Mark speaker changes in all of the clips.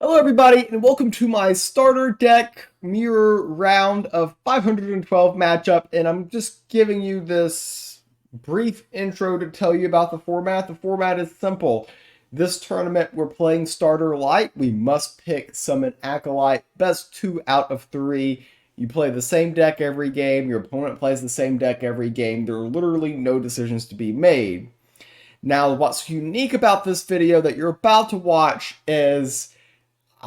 Speaker 1: Hello everybody, and welcome to my starter deck mirror round of 512 matchup, and I'm just giving you this brief intro to tell you about the format. The format is simple. This tournament we're playing starter light. We must pick summon acolyte, best 2 out of 3. You play the same deck every game, your opponent plays the same deck every game. There are literally no decisions to be made. Now, what's unique about this video that you're about to watch is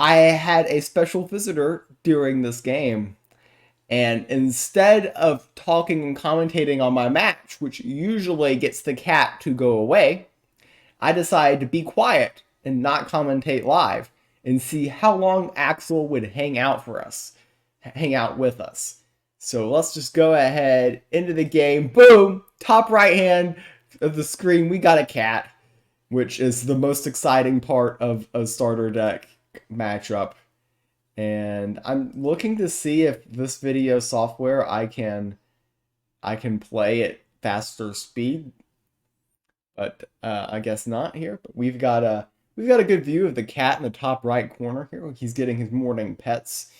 Speaker 1: I had a special visitor during this game. And instead of talking and commentating on my match, which usually gets the cat to go away, I decided to be quiet and not commentate live and see how long Axel would hang out with us. So let's just go ahead into the game. Boom! Top right hand of the screen, we got a cat, which is the most exciting part of a starter deck matchup. And I'm looking to see if this video software I can play at faster speed, but I guess not here. But we've got a good view of the cat in the top right corner here. He's getting his morning pets.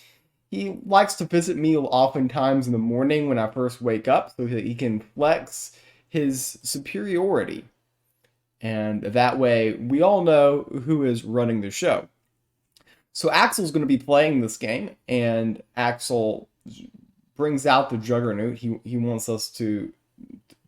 Speaker 1: He likes to visit me oftentimes in the morning when I first wake up, so that he can flex his superiority, and that way we all know who is running the show. So Axel's going to be playing this game, and Axel brings out the Juggernaut. He wants us to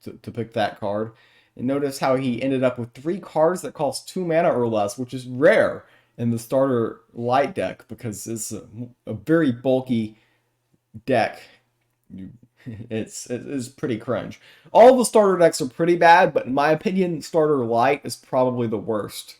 Speaker 1: pick that card. And notice how he ended up with 3 cards that cost 2 mana or less, which is rare in the starter light deck because it's a very bulky deck. It's pretty cringe. All the starter decks are pretty bad, but in my opinion, starter light is probably the worst.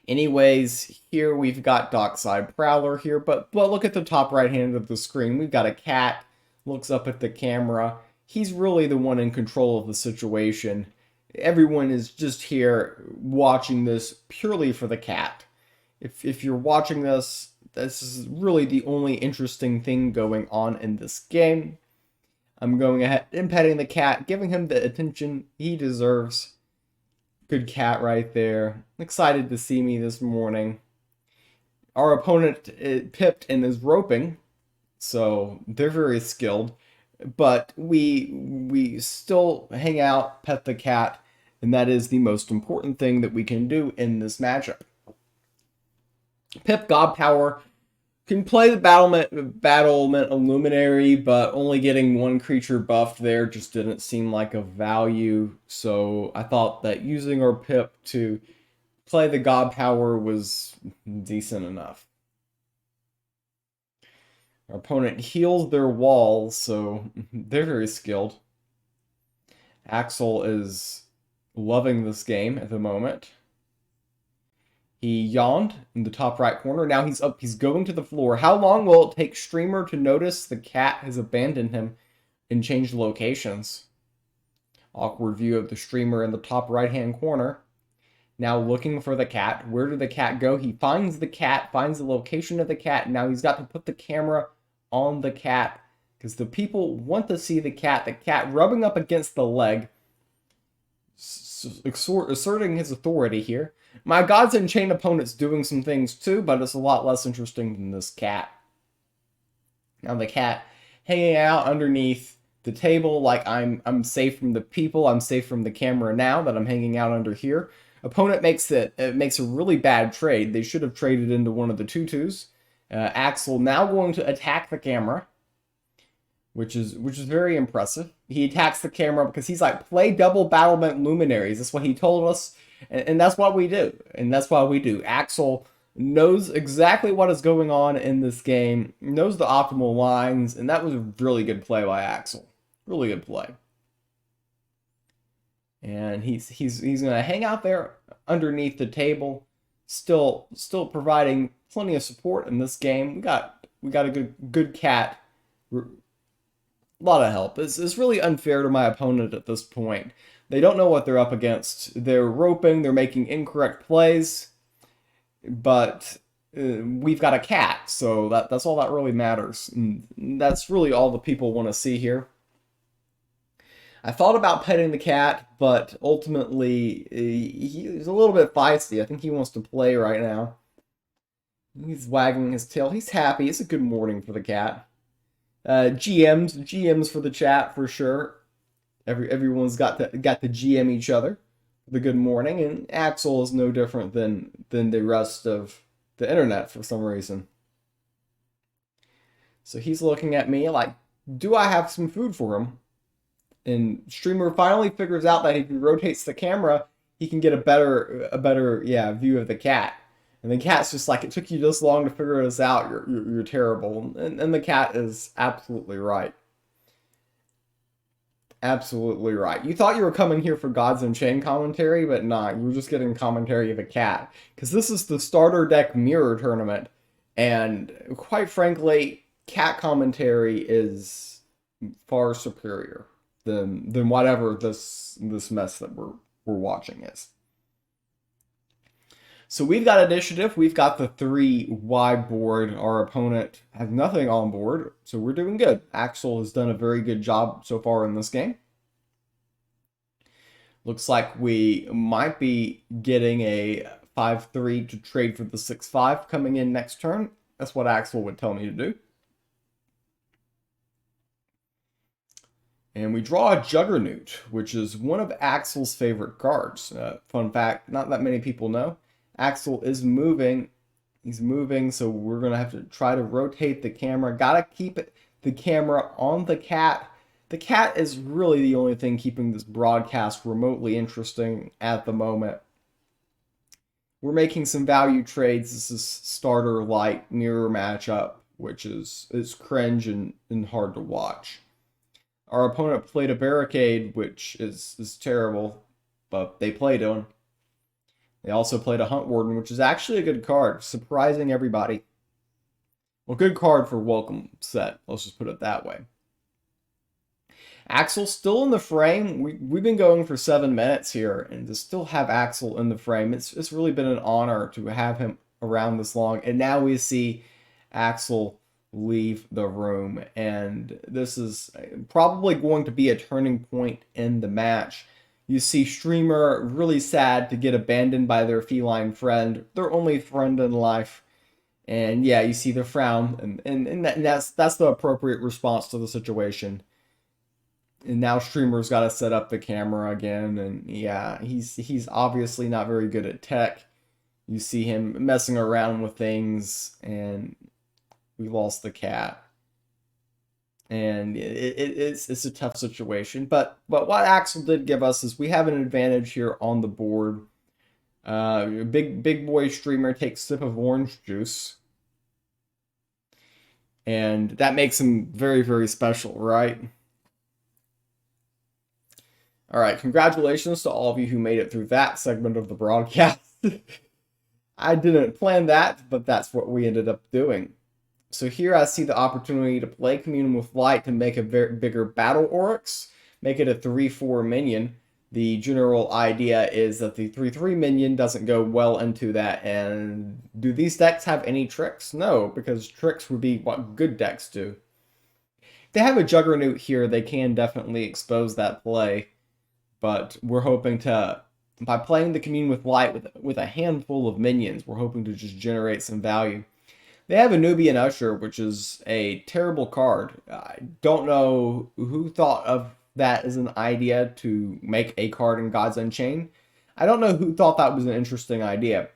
Speaker 1: Anyways, here we've got Dockside Prowler here, but look at the top right hand of the screen. We've got a cat, looks up at the camera. He's really the one in control of the situation. Everyone is just here watching this purely for the cat. If you're watching this, this is really the only interesting thing going on in this game. I'm going ahead and petting the cat, giving him the attention he deserves. Good cat right there. Excited to see me this morning. Our opponent pipped and is roping, so they're very skilled. But we still hang out, pet the cat, and that is the most important thing that we can do in this matchup. Pip God Power can play the battlement Illuminary, but only getting 1 creature buffed there just didn't seem like a value. So I thought that using our Pip to play the God Power was decent enough. Our opponent heals their walls, so they're very skilled. Axel is loving this game at the moment. He yawned in the top right corner. Now he's up. He's going to the floor. How long will it take Streamer to notice the cat has abandoned him and changed locations? Awkward view of the Streamer in the top right-hand corner. Now looking for the cat. Where did the cat go? He finds the cat, finds the location of the cat. Now he's got to put the camera on the cat because the people want to see the cat rubbing up against the leg, asserting his authority here. My Gods Unchained opponent's doing some things too, but it's a lot less interesting than this cat. Now the cat hanging out underneath the table like I'm safe from the people, I'm safe from the camera now that I'm hanging out under here. Opponent makes a really bad trade. They should have traded into one of the 2/2s. Axel now going to attack the camera, which is very impressive. He attacks the camera because he's like, play double battlement luminaries. That's what he told us, and that's what we do. And that's what we do. Axel knows exactly what is going on in this game, knows the optimal lines, and that was a really good play by Axel. Really good play. And he's gonna hang out there underneath the table, still providing plenty of support in this game. We got a good cat. A lot of help. It's really unfair to my opponent at this point. They don't know what they're up against. They're roping, they're making incorrect plays, but we've got a cat, so that's all that really matters. And that's really all the people want to see here. I thought about petting the cat, but ultimately he's a little bit feisty. I think he wants to play right now. He's wagging his tail. He's happy. It's a good morning for the cat. GMs for the chat for sure. Everyone's got to GM each other. The good morning, and Axel is no different than the rest of the internet for some reason. So he's looking at me like, do I have some food for him? And streamer finally figures out that if he rotates the camera, he can get a better view of the cat. And the cat's just like, it took you this long to figure this out. You're terrible. And the cat is absolutely right. Absolutely right. You thought you were coming here for Gods Unchained commentary, but nah, you were just getting commentary of a cat. Because this is the starter deck mirror tournament. And quite frankly, cat commentary is far superior than whatever this mess that we're watching is. So we've got initiative. We've got the 3 wide board. Our opponent has nothing on board, so we're doing good. Axel has done a very good job so far in this game. Looks like we might be getting a 5-3 to trade for the 6-5 coming in next turn. That's what Axel would tell me to do. And we draw a Juggernaut, which is one of Axel's favorite cards. Fun fact, not that many people know. Axel is moving. He's moving, so we're going to have to try to rotate the camera. Got to keep the camera on the cat. The cat is really the only thing keeping this broadcast remotely interesting at the moment. We're making some value trades. This is starter light mirror matchup, which is cringe and hard to watch. Our opponent played a barricade, which is terrible, but they played on. They also played a Hunt Warden, which is actually a good card, surprising everybody. Well, good card for welcome set. Let's just put it that way. Axel's still in the frame. We've been going for 7 minutes here, and to still have Axel in the frame, it's really been an honor to have him around this long. And now we see Axel leave the room, and this is probably going to be a turning point in the match. You see Streamer really sad to get abandoned by their feline friend, their only friend in life. And yeah, you see the frown, and that's the appropriate response to the situation. And now Streamer's got to set up the camera again, and yeah, he's obviously not very good at tech. You see him messing around with things, and we lost the cat. And it's a tough situation, but what Axel did give us is we have an advantage here on the board. Big boy Streamer takes a sip of orange juice, and that makes him very, very special, right? All right, congratulations to all of you who made it through that segment of the broadcast. I didn't plan that, but that's what we ended up doing. So here I see the opportunity to play Commune with Light to make a bigger Battle Oryx, make it a 3-4 minion. The general idea is that the 3-3 minion doesn't go well into that, and do these decks have any tricks? No, because tricks would be what good decks do. If they have a Juggernaut here, they can definitely expose that play, but we're hoping to, by playing the Commune with Light with a handful of minions, we're hoping to just generate some value. They have a Nubian Usher, which is a terrible card. I don't know who thought of that as an idea to make a card in Gods Unchained. I don't know who thought that was an interesting idea.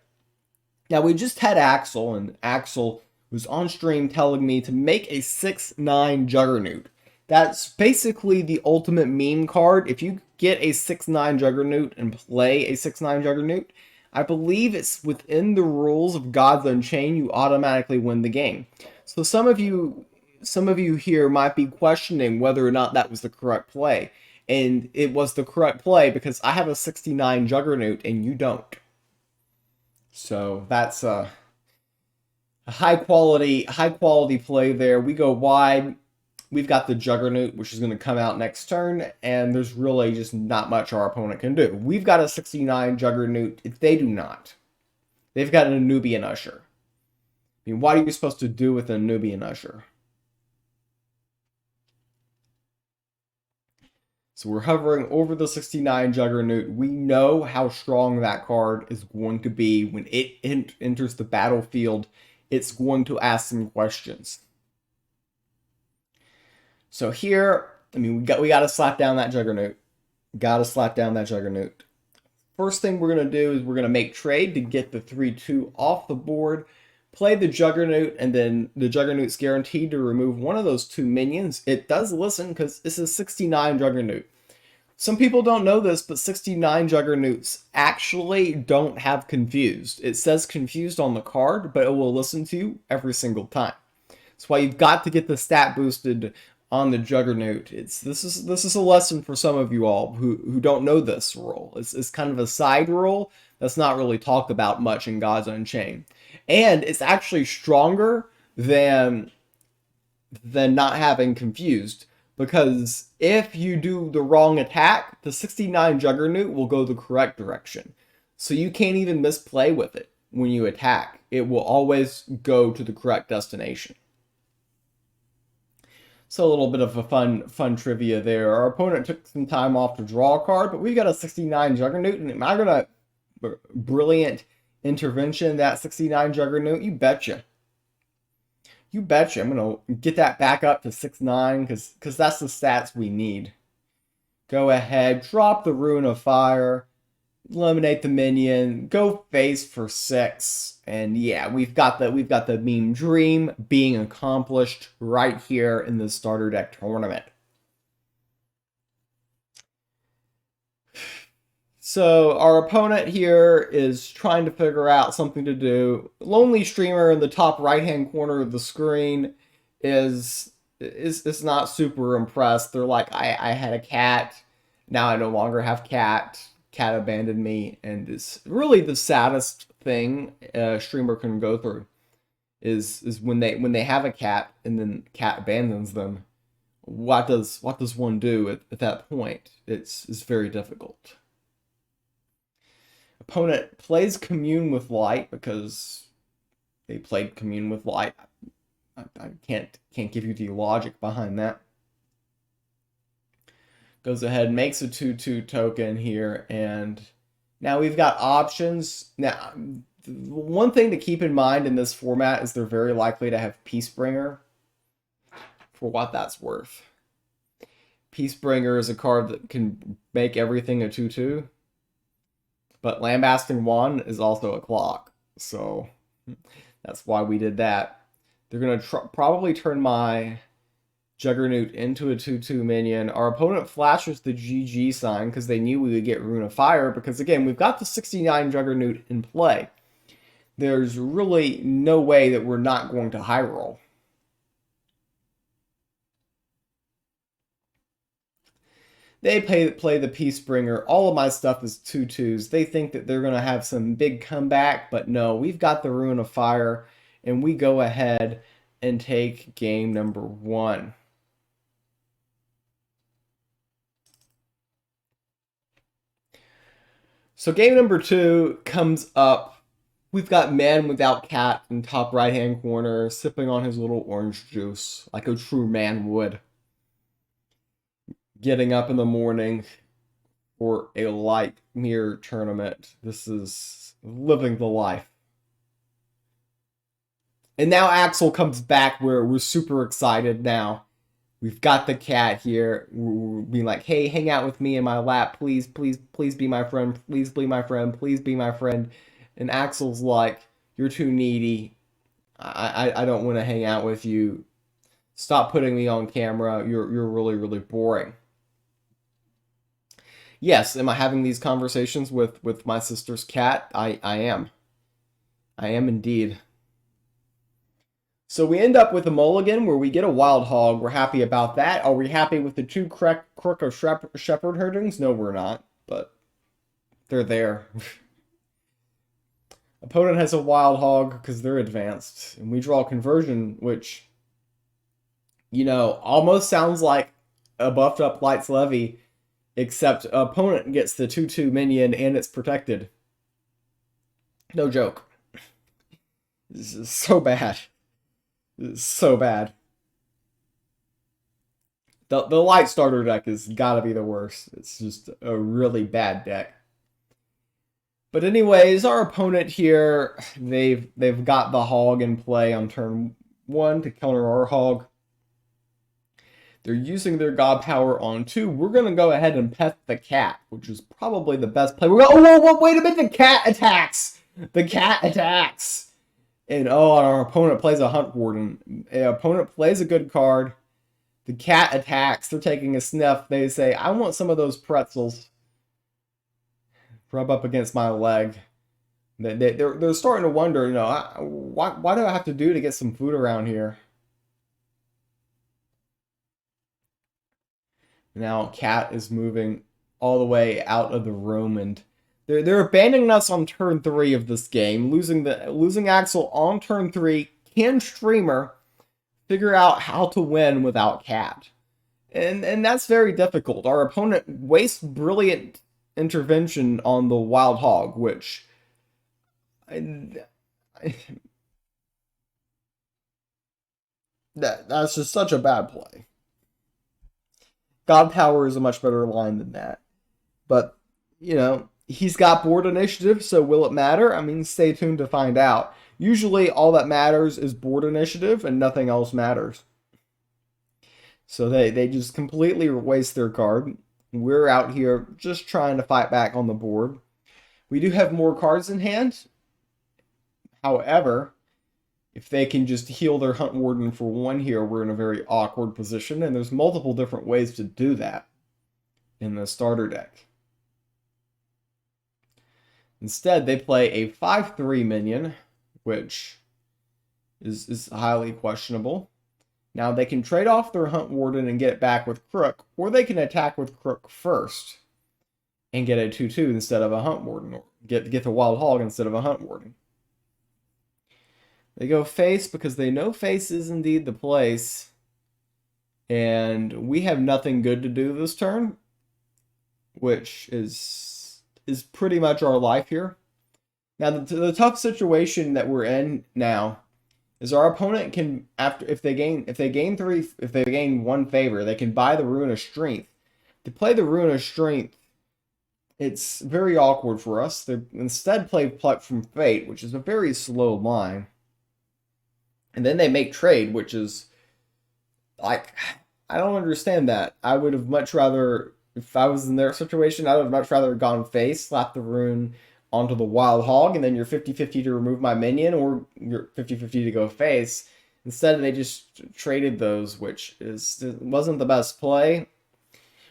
Speaker 1: Now, we just had Axel, and Axel was on stream telling me to make a 6-9 Juggernaut. That's basically the ultimate meme card. If you get a 6-9 Juggernaut and play a 6-9 Juggernaut, I believe it's within the rules of Gods Unchained, you automatically win the game. So some of you here might be questioning whether or not that was the correct play. And it was the correct play because I have a 69 Juggernaut and you don't. So that's a high quality play there. We go wide. We've got the Juggernaut, which is going to come out next turn, and there's really just not much our opponent can do. We've got a 69 Juggernaut. They do not. They've got a Nubian Usher. I mean, what are you supposed to do with a Nubian Usher? So we're hovering over the 69 Juggernaut. We know how strong that card is going to be when it enters the battlefield it's going to ask some questions. So here, I mean, we got to slap down that Juggernaut. Got to slap down that Juggernaut. First thing we're going to do is we're going to make trade to get the 3-2 off the board. Play the Juggernaut, and then the Juggernaut's guaranteed to remove one of those 2 minions. It does listen because this is 69 Juggernaut. Some people don't know this, but 69 Juggernauts actually don't have Confused. It says Confused on the card, but it will listen to you every single time. That's why you've got to get the stat boosted on the Juggernaut. This is a lesson for some of you all who don't know this rule. It's kind of a side rule that's not really talked about much in Gods Unchained. And it's actually stronger than not having Confused, because if you do the wrong attack, the 69 Juggernaut will go the correct direction. So you can't even misplay with it when you attack. It will always go to the correct destination. So a little bit of a fun trivia there. Our opponent took some time off to draw a card, but we got a 69 Juggernaut, and am I gonna brilliant intervention that 69 Juggernaut? You betcha. You betcha. I'm going to get that back up to 6-9 because that's the stats we need. Go ahead, drop the Rune of Fire, eliminate the minion, go face for 6. And yeah, we've got the meme dream being accomplished right here in the starter deck tournament. So our opponent here is trying to figure out something to do. Lonely Streamer in the top right-hand corner of the screen is not super impressed. They're like, I had a cat, now I no longer have cat. Cat abandoned me, and it's really the saddest thing a streamer can go through is when they have a cat and then cat abandons them. What does one do at that point? It's very difficult. Opponent plays Commune with Light because they played Commune with Light. I can't give you the logic behind that. Goes ahead, makes a 2/2 token here, and now we've got options. Now, one thing to keep in mind in this format is they're very likely to have Peacebringer, for what that's worth. Peacebringer is a card that can make everything a 2/2. But Lambasting Wand is also a clock, so that's why we did that. They're going to probably turn my Juggernaut into a 2/2 minion. Our opponent flashes the GG sign because they knew we would get Rune of Fire, because again, we've got the 69 Juggernaut in play. There's really no way that we're not going to high roll. They play the Peacebringer. All of my stuff is 2/2s. They think that they're going to have some big comeback, but no, we've got the Rune of Fire, and we go ahead and take game number 1. So game number 2 comes up. We've got Man Without Cat in top right-hand corner, sipping on his little orange juice, like a true man would. Getting up in the morning for a light mirror tournament. This is living the life. And now Axel comes back where we're super excited now. We've got the cat here. We're being like, hey, hang out with me in my lap. Please, please, please be my friend. Please be my friend. Please be my friend. And Axel's like, you're too needy. I don't want to hang out with you. Stop putting me on camera. You're really, really boring. Yes, am I having these conversations with my sister's cat? I am. I am indeed. So we end up with a mulligan where we get a wild hog. We're happy about that. Are we happy with the 2 crook of shepherd herdings? No, we're not, but they're there. Opponent has a wild hog because they're advanced, and we draw conversion, which, you know, almost sounds like a buffed up Light's Levy, except opponent gets the 2/2 minion and it's protected. No joke. This is so bad. This is so bad. The light starter deck has got to be the worst. It's just a really bad deck. But anyways, our opponent here, they've got the hog in play on turn 1 to counter our hog. They're using their god power on 2. We're going to go ahead and pet the cat, which is probably the best play. We're going, oh, whoa, wait a minute, the cat attacks! The cat attacks! And our opponent plays a Hunt Warden. Our opponent plays a good card. The cat attacks. They're taking a sniff. They say, I want some of those pretzels. Rub up against my leg. They're starting to wonder, why do I have to do to get some food around here? Now cat is moving all the way out of the room, and they're abandoning us on turn 3 of this game. Losing Axel on turn 3. Can Streamer figure out how to win without cat? And that's very difficult. Our opponent wastes brilliant intervention on the wild hog, which that's just such a bad play. God Power is a much better line than that. But, he's got board initiative, so will it matter? I mean, stay tuned to find out. Usually all that matters is board initiative and nothing else matters. So they just completely waste their card. We're out here just trying to fight back on the board. We do have more cards in hand. However, if they can just heal their Hunt Warden for 1 here, we're in a very awkward position, and there's multiple different ways to do that in the starter deck. Instead, they play a 5/3 minion, which is highly questionable. Now, they can trade off their Hunt Warden and get it back with Crook, or they can attack with Crook first and get a 2/2 instead of a Hunt Warden, or get the Wild Hog instead of a Hunt Warden. They go face because they know face is indeed the place, and we have nothing good to do this turn, which is pretty much our life here. Now, the tough situation that we're in now is our opponent can, if they gain 1 favor, they can buy the Rune of Strength. To play the Rune of Strength, it's very awkward for us. They instead play Pluck from Fate, which is a very slow line. And then they make trade, which is like, I don't understand that. I would have much rather, if I was in their situation, I would have much rather gone face, slap the rune onto the Wild Hog, and then you're 50-50 to remove my minion, or you're 50-50 to go face. Instead, they just traded those, which wasn't the best play.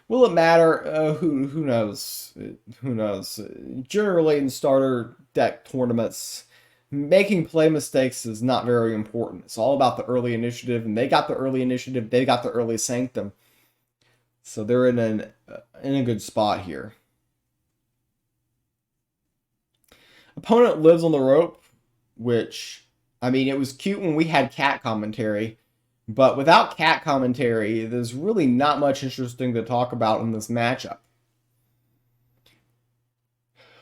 Speaker 1: Will it matter? Who knows? Who knows? Generally, in starter deck tournaments, making play mistakes is not very important. It's all about the early initiative, and they got the early initiative. They got the early sanctum, so they're in a good spot here. Opponent lives on the rope, which, I mean, it was cute when we had cat commentary, but without cat commentary, there's really not much interesting to talk about in this matchup.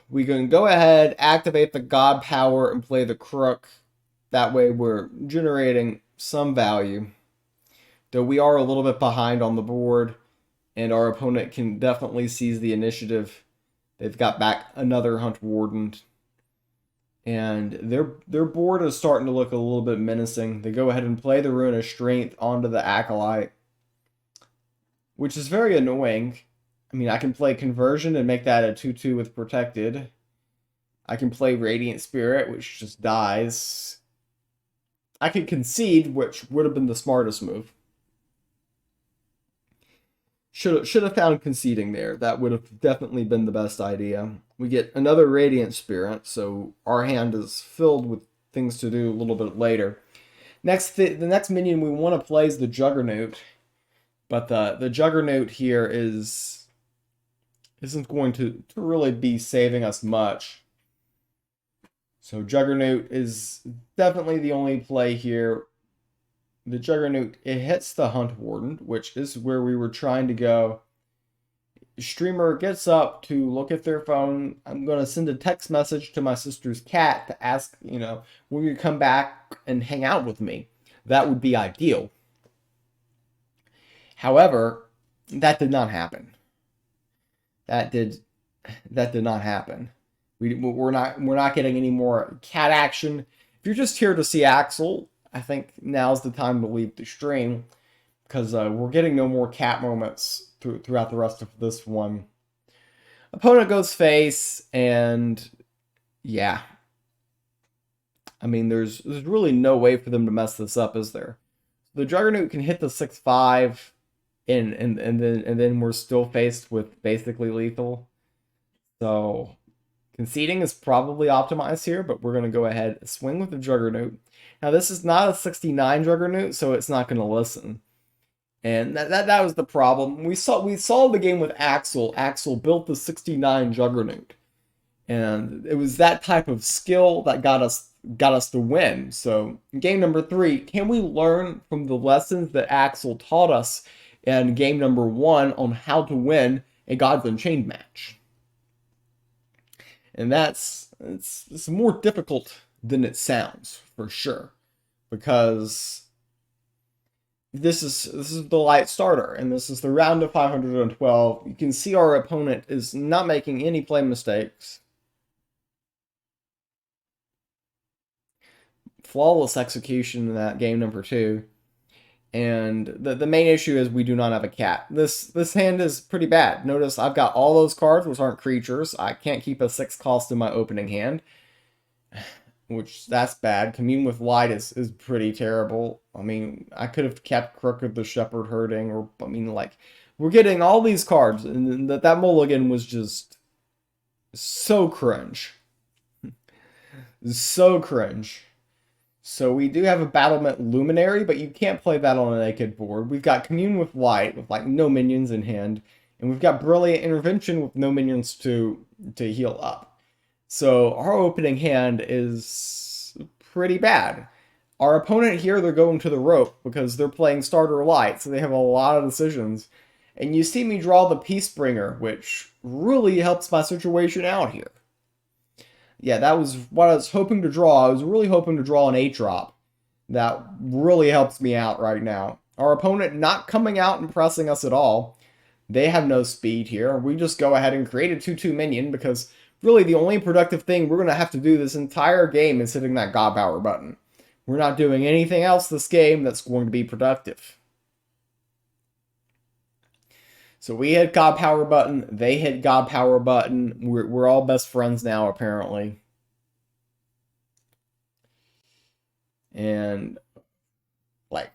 Speaker 1: We can go ahead, activate the God Power, and play the Crook. That way we're generating some value. Though we are a little bit behind on the board, and our opponent can definitely seize the initiative. They've got back another Hunt Warden, and their board is starting to look a little bit menacing. They go ahead and play the Rune of Strength onto the Acolyte, which is very annoying. I mean, I can play Conversion and make that a 2/2 with Protected. I can play Radiant Spirit, which just dies. I could concede, which would have been the smartest move. Should have found conceding there. That would have definitely been the best idea. We get another Radiant Spirit, so our hand is filled with things to do a little bit later. The next minion we want to play is the Juggernaut, but the Juggernaut here isn't going to really be saving us much. So Juggernaut is definitely the only play here. The Juggernaut, it hits the Hunt Warden, which is where we were trying to go. Streamer gets up to look at their phone. I'm going to send a text message to my sister's cat to ask, will you come back and hang out with me? That would be ideal. However, that did not happen. That did not happen. We're not getting any more cat action. If you're just here to see Axel, I think now's the time to leave the stream because we're getting no more cat moments throughout the rest of this one. Opponent goes face, and yeah, I mean, there's really no way for them to mess this up, is there? The Juggernaut can hit the 6-5, and then we're still faced with basically lethal. So conceding is probably optimized here, but we're going to go ahead and swing with the Juggernaut. Now, this is not a 69 Juggernaut, so it's not going to listen. And that was the problem. We saw the game with Axel. Axel built the 69 Juggernaut. And it was that type of skill that got us to win. So game number 3, can we learn from the lessons that Axel taught us in game number 1 on how to win a Gods Unchained match? And it's more difficult than it sounds, for sure, because this is the light starter, and this is the round of 512. You can see our opponent is not making any play mistakes. Flawless execution in that game number 2. And the main issue is we do not have a cat. This hand is pretty bad. Notice I've got all those cards, which aren't creatures. I can't keep a 6 cost in my opening hand, which that's bad. Commune with Light is pretty terrible. I mean, I could have kept Crooked the Shepherd hurting, or, I mean, like, we're getting all these cards, and that mulligan was just so cringe. So cringe. So we do have a Battlement Luminary, but you can't play that on a naked board. We've got Commune with Light, with like no minions in hand, and we've got Brilliant Intervention with no minions to heal up. So our opening hand is pretty bad. Our opponent here, they're going to the rope because they're playing Starter Light, so they have a lot of decisions. And you see me draw the Peacebringer, which really helps my situation out here. Yeah, that was what I was hoping to draw. I was really hoping to draw an 8-drop. That really helps me out right now. Our opponent not coming out and pressing us at all. They have no speed here. We just go ahead and create a 2/2 minion because really the only productive thing we're going to have to do this entire game is hitting that God Power button. We're not doing anything else this game that's going to be productive. So we hit God Power button, they hit God Power button. We're all best friends now, apparently. And, like,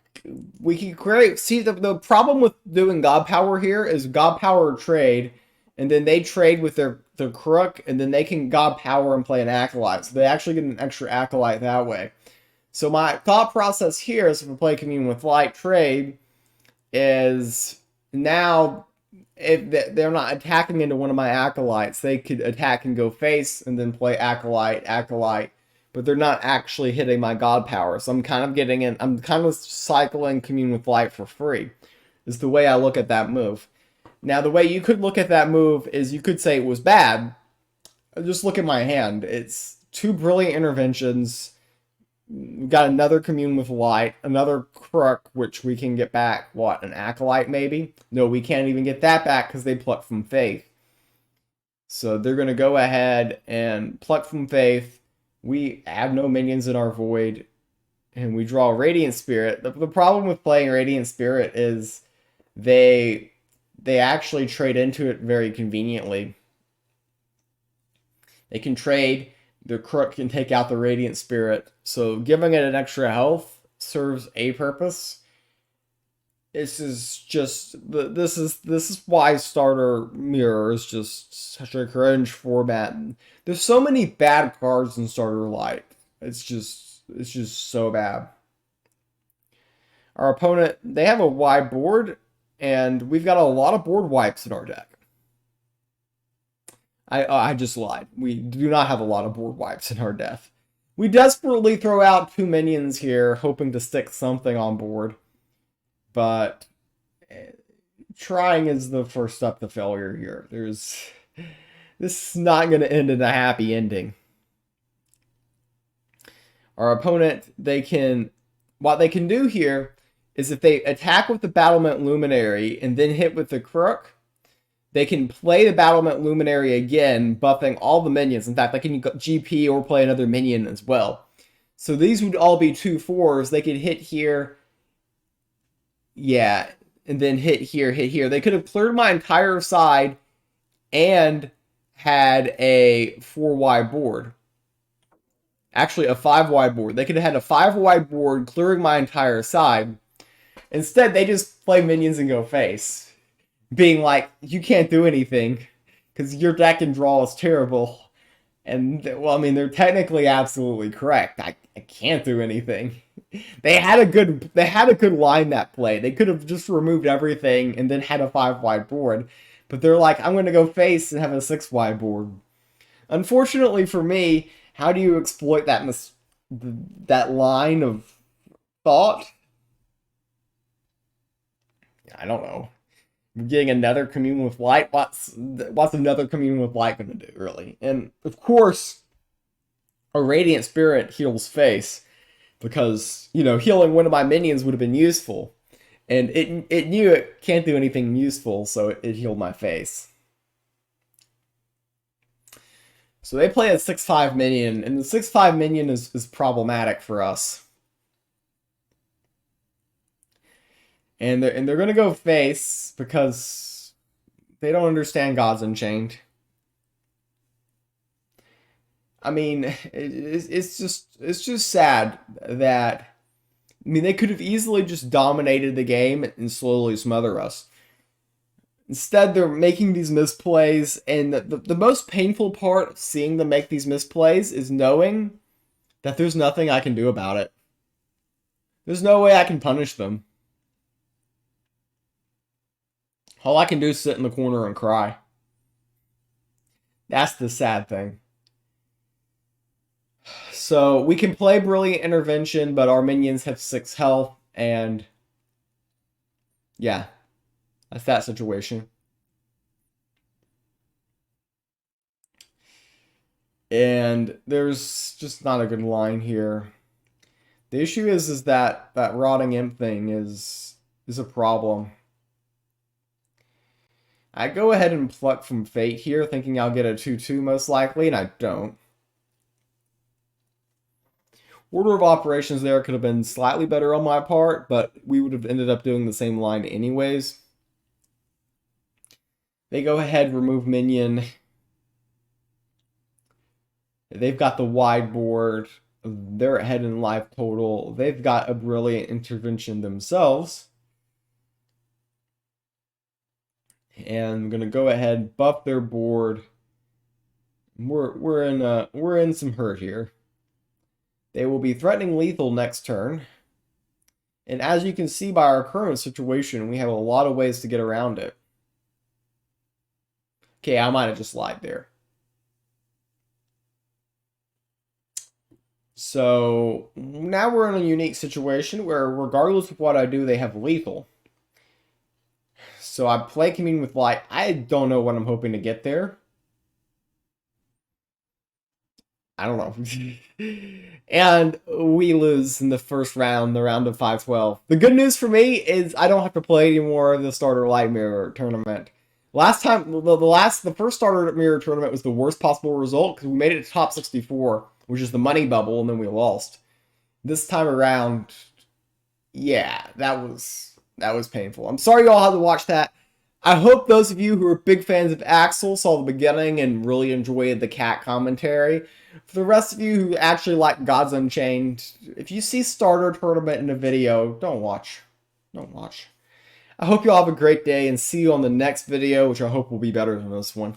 Speaker 1: we can create... See, the problem with doing God Power here is God Power trade, and then they trade with their Crook, and then they can God Power and play an Acolyte. So they actually get an extra Acolyte that way. So my thought process here is if we play Commune with Light trade is now... if they're not attacking into one of my Acolytes, they could attack and go face and then play Acolyte, but they're not actually hitting my God Power. So I'm kind of cycling Commune with Light for free, is the way I look at that move. Now, the way you could look at that move is you could say it was bad. Just look at my hand. It's 2 Brilliant Interventions. We've got another Commune with Light, another Crook, which we can get back, what, an Acolyte maybe? No, we can't even get that back because they pluck from Faith. So they're going to go ahead and pluck from Faith. We have no minions in our Void, and we draw Radiant Spirit. The problem with playing Radiant Spirit is they actually trade into it very conveniently. They can trade... The Crook can take out the Radiant Spirit, so giving it an extra health serves a purpose. This is why Starter Mirror is just such a cringe format. There's so many bad cards in Starter Light. It's just so bad. Our opponent, they have a wide board, and we've got a lot of board wipes in our deck. I just lied. We do not have a lot of board wipes in our deck. We desperately throw out 2 minions here, hoping to stick something on board. But trying is the first step to failure here. This is not going to end in a happy ending. Our opponent, what they can do here is if they attack with the Battlement Luminary and then hit with the Crook, they can play the Battlement Luminary again, buffing all the minions. In fact, they can GP or play another minion as well. So these would all be 2/4s. They could hit here, yeah, and then hit here, hit here. They could have cleared my entire side and had a 4-wide board. Actually, a 5-wide board. They could have had a 5-wide board clearing my entire side. Instead, they just play minions and go face, being like, you can't do anything because your deck and draw is terrible. And, well, I mean, they're technically absolutely correct. I can't do anything. They had a good line that play. They could have just removed everything and then had a 5-wide board. But they're like, I'm going to go face and have a 6-wide board. Unfortunately for me, how do you exploit that line of thought? I don't know. We're getting another Commune with Light. What's another Commune with Light going to do, really? And, of course, a Radiant Spirit heals face. Because, you know, healing one of my minions would have been useful. And it knew it can't do anything useful, so it healed my face. So they play a 6/5 minion, and the 6/5 minion is problematic for us. And they're gonna go face because they don't understand Gods Unchained. I mean, it's just sad that, I mean, they could have easily just dominated the game and slowly smother us. Instead, they're making these misplays, and the most painful part of seeing them make these misplays is knowing that there's nothing I can do about it. There's no way I can punish them. All I can do is sit in the corner and cry. That's the sad thing. So we can play Brilliant Intervention, but our minions have 6 health, and yeah, that's that situation. And there's just not a good line here. The issue is that Rotting Imp thing is a problem. I go ahead and pluck from Fate here, thinking I'll get a 2/2 most likely, and I don't. Order of operations there could have been slightly better on my part, but we would have ended up doing the same line anyways. They go ahead, remove minion. They've got the wide board. They're ahead in life total. They've got a Brilliant Intervention themselves. And I'm gonna go ahead, buff their board. We're in some hurt here. They will be threatening lethal next turn. And as you can see by our current situation, we have a lot of ways to get around it. Okay, I might have just lied there. So now we're in a unique situation where regardless of what I do, they have lethal. So I play Commune with Light. I don't know what I'm hoping to get there. I don't know. And we lose in the first round, the round of 5-12. The good news for me is I don't have to play anymore of the Starter Light Mirror tournament. Last time, the first Starter Mirror tournament was the worst possible result because we made it to top 64, which is the money bubble, and then we lost. This time around, yeah, that was painful. I'm sorry you all had to watch that. I hope those of you who are big fans of Axel saw the beginning and really enjoyed the cat commentary. For the rest of you who actually like Gods Unchained, if you see Starter Tournament in a video, don't watch. Don't watch. I hope you all have a great day and see you on the next video, which I hope will be better than this one.